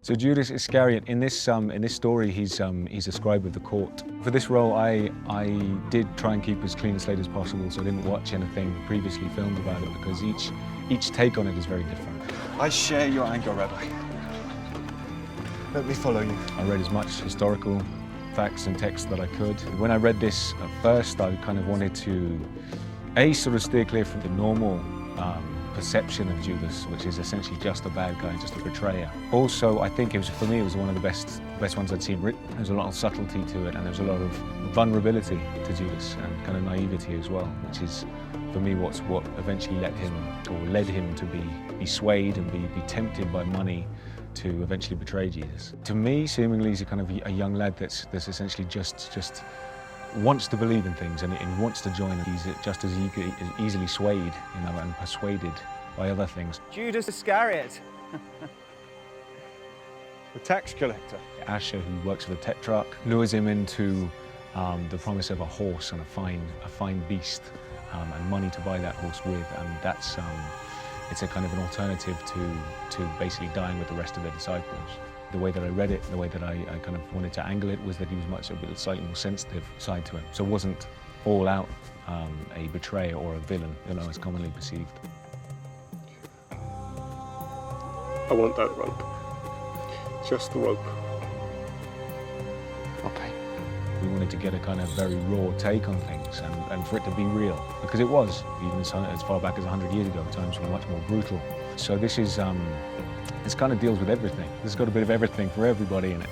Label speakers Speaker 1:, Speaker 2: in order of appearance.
Speaker 1: So Judas Iscariot, in this story, he's a scribe of the court. For this role, I did try and keep as clean a slate as possible, so I didn't watch anything previously filmed about it, because each take on it is very different.
Speaker 2: I share your anger, Rabbi. Let me follow you.
Speaker 1: I read as much historical facts and text that I could. When I read this at first, I kind of wanted to, sort of steer clear from the normal perception of Judas, which is essentially just a bad guy, just a betrayer. Also, I think for me, it was one of the best ones I'd seen written. There's a lot of subtlety to it, and there's a lot of vulnerability to Judas, and kind of naivety as well, which is, for me, what eventually led him to be swayed and be tempted by money to eventually betray Jesus. To me, seemingly, he's a kind of a young lad that's essentially just wants to believe in things and wants to join. He's just as easily swayed, and persuaded by other things.
Speaker 3: Judas Iscariot.
Speaker 2: The tax collector.
Speaker 1: Asher, who works for the Tetrarch, lures him into the promise of a horse and a fine beast, and money to buy that horse with, and that's it's a kind of an alternative to basically dying with the rest of the disciples. The way that I read it, the way that I kind of wanted to angle it, was that he was a slightly more sensitive side to him. So it wasn't all out a betrayer or a villain, as commonly perceived.
Speaker 4: I want that rope. Just the rope.
Speaker 2: Okay.
Speaker 1: We wanted to get a kind of very raw take on things, and for it to be real, because it was, even as far back as 100 years ago, times were much more brutal. So this is, this kind of deals with everything. This has got a bit of everything for everybody in it.